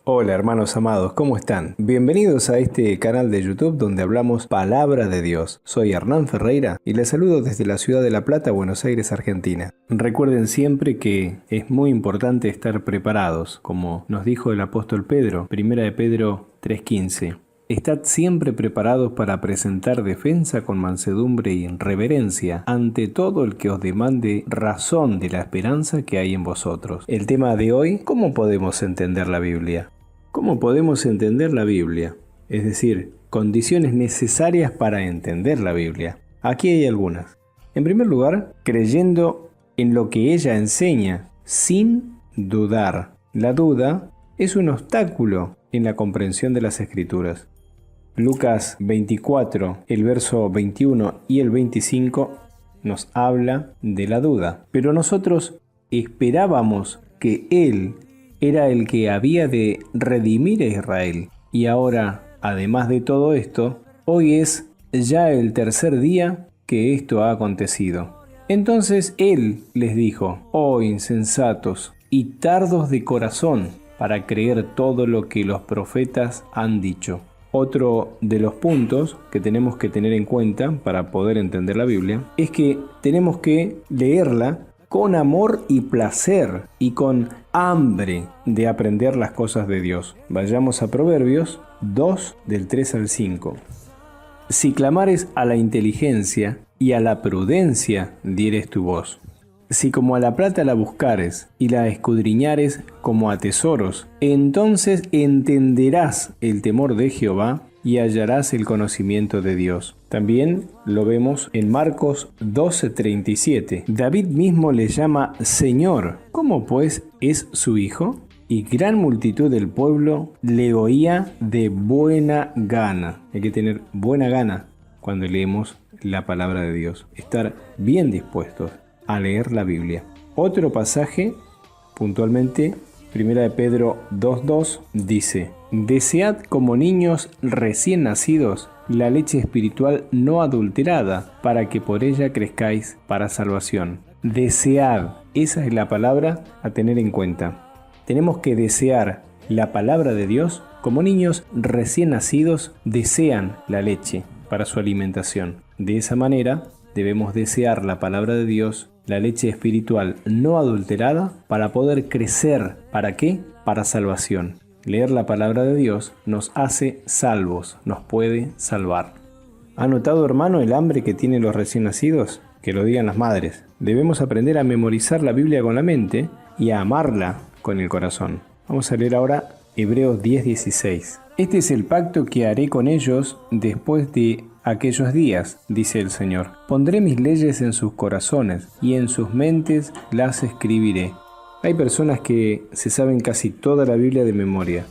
Hola hermanos amados, ¿cómo están? Bienvenidos a este canal de YouTube donde hablamos Palabra de Dios. Soy Hernán Ferreira y les saludo desde la ciudad de La Plata, Buenos Aires, Argentina. Recuerden siempre que es muy importante estar preparados, como nos dijo el apóstol Pedro, 1 de Pedro 3:15. Estad siempre preparados para presentar defensa con mansedumbre y reverencia ante todo el que os demande razón de la esperanza que hay en vosotros. El tema de hoy, ¿cómo podemos entender la Biblia? ¿Cómo podemos entender la Biblia? Es decir, condiciones necesarias para entender la Biblia. Aquí hay algunas. En primer lugar, creyendo en lo que ella enseña, sin dudar. La duda es un obstáculo en la comprensión de las Escrituras. Lucas 24, el verso 21 y el 25 nos habla de la duda. Pero nosotros esperábamos que Él era el que había de redimir a Israel. Y ahora, además de todo esto, hoy es ya el tercer día que esto ha acontecido. Entonces Él les dijo: «Oh insensatos y tardos de corazón para creer todo lo que los profetas han dicho». Otro de los puntos que tenemos que tener en cuenta para poder entender la Biblia es que tenemos que leerla con amor y placer y con hambre de aprender las cosas de Dios. Vayamos a Proverbios 2 del 3 al 5. Si clamares a la inteligencia y a la prudencia dieres tu voz. Si como a la plata la buscares y la escudriñares como a tesoros, entonces entenderás el temor de Jehová y hallarás el conocimiento de Dios. También lo vemos en Marcos 12:37. David mismo le llama Señor. ¿Cómo pues es su hijo? Y gran multitud del pueblo le oía de buena gana. Hay que tener buena gana cuando leemos la palabra de Dios. Estar bien dispuestos a leer la Biblia. Otro pasaje, puntualmente, 1 de Pedro 2:2, dice: «Desead como niños recién nacidos la leche espiritual no adulterada, para que por ella crezcáis para salvación». Desead, esa es la palabra a tener en cuenta. Tenemos que desear la palabra de Dios como niños recién nacidos desean la leche para su alimentación. De esa manera, debemos desear la palabra de Dios, la leche espiritual no adulterada, para poder crecer. ¿Para qué? Para salvación. Leer la palabra de Dios nos hace salvos, nos puede salvar. ¿Ha notado, hermano, el hambre que tienen los recién nacidos? Que lo digan las madres. Debemos aprender a memorizar la Biblia con la mente y a amarla con el corazón. Vamos a leer ahora Hebreos 10:16. Este es el pacto que haré con ellos después de aquellos días, dice el Señor. Pondré mis leyes en sus corazones y en sus mentes las escribiré. Hay personas que se saben casi toda la Biblia de memoria.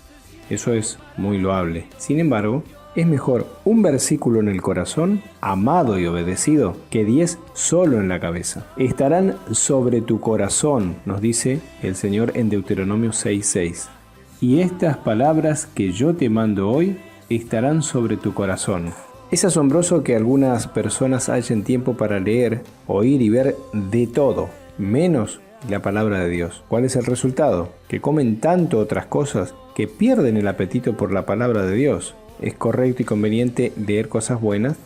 Eso es muy loable. Sin embargo, es mejor un versículo en el corazón, amado y obedecido, que 10 solo en la cabeza. Estarán sobre tu corazón, nos dice el Señor en Deuteronomio 6:6. Y estas palabras que yo te mando hoy estarán sobre tu corazón. Es asombroso que algunas personas hallen tiempo para leer, oír y ver de todo, menos la palabra de Dios. ¿Cuál es el resultado? Que comen tanto otras cosas que pierden el apetito por la palabra de Dios. Es correcto y conveniente leer cosas buenas,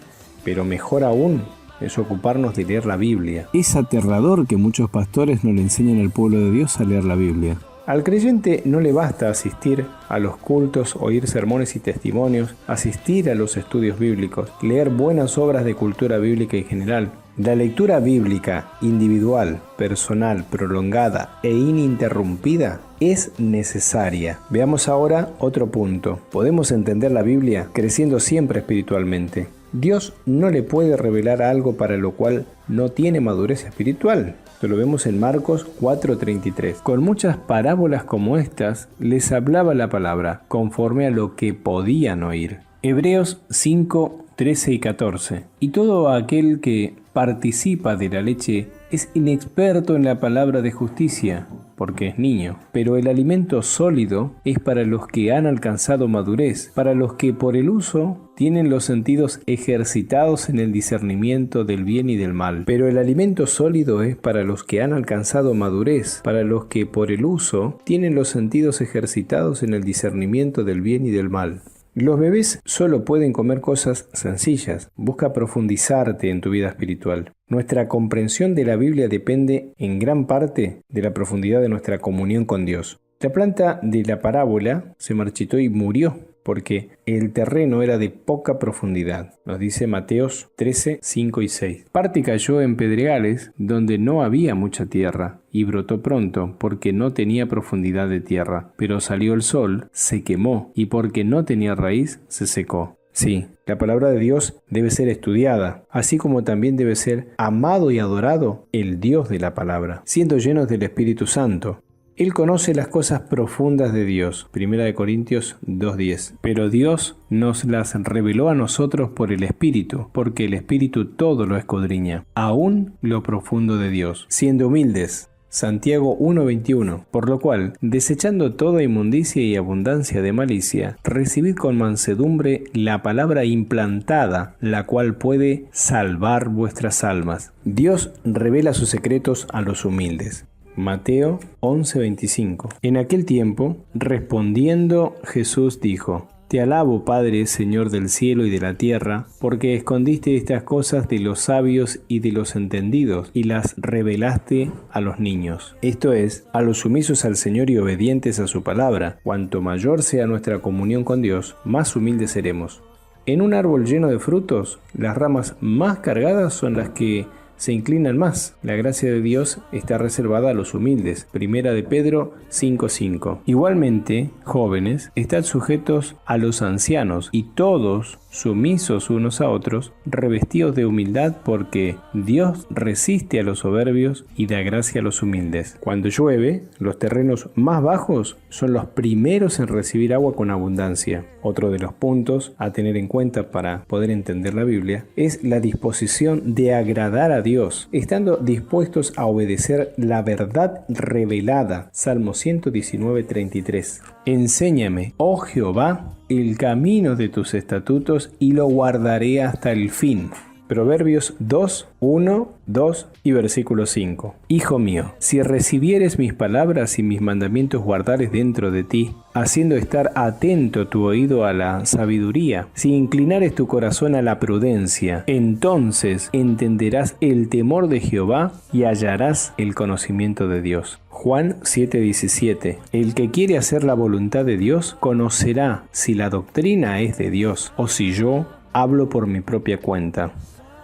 pero mejor aún es ocuparnos de leer la Biblia. Es aterrador que muchos pastores no le enseñen al pueblo de Dios a leer la Biblia. Al creyente no le basta asistir a los cultos, oír sermones y testimonios, asistir a los estudios bíblicos, leer buenas obras de cultura bíblica en general. La lectura bíblica individual, personal, prolongada e ininterrumpida es necesaria. Veamos ahora otro punto. Podemos entender la Biblia creciendo siempre espiritualmente. Dios no le puede revelar algo para lo cual no tiene madurez espiritual. Esto lo vemos en Marcos 4:33. Con muchas parábolas como estas, les hablaba la palabra, conforme a lo que podían oír. Hebreos 5:13 y 14. Y todo aquel que participa de la leche es inexperto en la palabra de justicia, porque es niño, pero el alimento sólido es para los que han alcanzado madurez, para los que por el uso tienen los sentidos ejercitados en el discernimiento del bien y del mal. Pero el alimento sólido es para los que han alcanzado madurez, para los que por el uso tienen los sentidos ejercitados en el discernimiento del bien y del mal. Los bebés solo pueden comer cosas sencillas. Busca profundizarte en tu vida espiritual. Nuestra comprensión de la Biblia depende en gran parte de la profundidad de nuestra comunión con Dios. La planta de la parábola se marchitó y murió porque el terreno era de poca profundidad, nos dice Mateos 13, 5 y 6. Parte cayó en pedregales donde no había mucha tierra, y brotó pronto, porque no tenía profundidad de tierra. Pero salió el sol, se quemó, y porque no tenía raíz, se secó. Sí, la palabra de Dios debe ser estudiada, así como también debe ser amado y adorado el Dios de la palabra, siendo llenos del Espíritu Santo. Él conoce las cosas profundas de Dios, 1 Corintios 2:10. Pero Dios nos las reveló a nosotros por el Espíritu, porque el Espíritu todo lo escudriña, aún lo profundo de Dios, siendo humildes. Santiago 1:21. Por lo cual, desechando toda inmundicia y abundancia de malicia, recibid con mansedumbre la palabra implantada, la cual puede salvar vuestras almas. Dios revela sus secretos a los humildes. Mateo 11:25. En aquel tiempo, respondiendo Jesús dijo: Te alabo, Padre, Señor del cielo y de la tierra, porque escondiste estas cosas de los sabios y de los entendidos, y las revelaste a los niños. Esto es, a los sumisos al Señor y obedientes a su palabra. Cuanto mayor sea nuestra comunión con Dios, más humildes seremos. En un árbol lleno de frutos, las ramas más cargadas son las que se inclinan más. La gracia de Dios está reservada a los humildes. 1 de Pedro 5:5. Igualmente, jóvenes, estad sujetos a los ancianos, y todos sumisos unos a otros, revestidos de humildad, porque Dios resiste a los soberbios y da gracia a los humildes. Cuando llueve, los terrenos más bajos son los primeros en recibir agua con abundancia. Otro de los puntos a tener en cuenta para poder entender la Biblia es la disposición de agradar a Dios, estando dispuestos a obedecer la verdad revelada. Salmo 119:33. Enséñame, oh Jehová, el camino de tus estatutos, y lo guardaré hasta el fin. Proverbios 2, 1, 2 y versículo 5. Hijo mío, si recibieres mis palabras y mis mandamientos guardares dentro de ti, haciendo estar atento tu oído a la sabiduría, si inclinares tu corazón a la prudencia, entonces entenderás el temor de Jehová y hallarás el conocimiento de Dios. Juan 7:17. El que quiere hacer la voluntad de Dios conocerá si la doctrina es de Dios o si yo hablo por mi propia cuenta.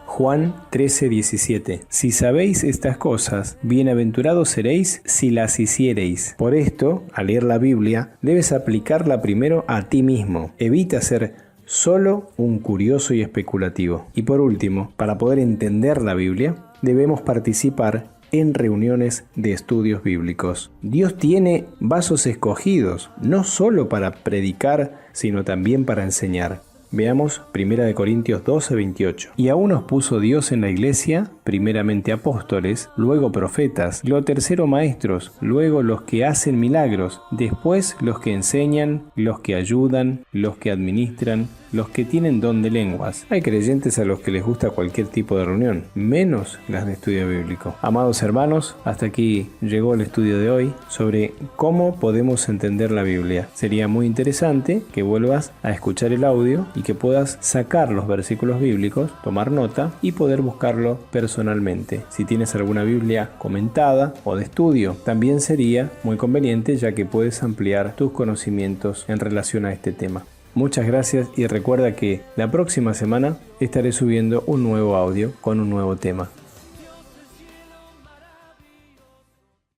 Juan 13:17. Si sabéis estas cosas, bienaventurados seréis si las hiciereis. Por esto, al leer la Biblia, debes aplicarla primero a ti mismo. Evita ser solo un curioso y especulativo. Y por último, para poder entender la Biblia, debemos participar en reuniones de estudios bíblicos. Dios tiene vasos escogidos, no solo para predicar, sino también para enseñar. Veamos 1 Corintios 12:28. Y a unos puso Dios en la iglesia, primeramente apóstoles, luego profetas, lo tercero maestros, luego los que hacen milagros, después los que enseñan, los que ayudan, los que administran, los que tienen don de lenguas. Hay creyentes a los que les gusta cualquier tipo de reunión, menos las de estudio bíblico. Amados hermanos, hasta aquí llegó el estudio de hoy sobre cómo podemos entender la Biblia. Sería muy interesante que vuelvas a escuchar el audio y que puedas sacar los versículos bíblicos, tomar nota y poder buscarlo personalmente. Si tienes alguna Biblia comentada o de estudio, también sería muy conveniente, ya que puedes ampliar tus conocimientos en relación a este tema. Muchas gracias y recuerda que la próxima semana estaré subiendo un nuevo audio con un nuevo tema.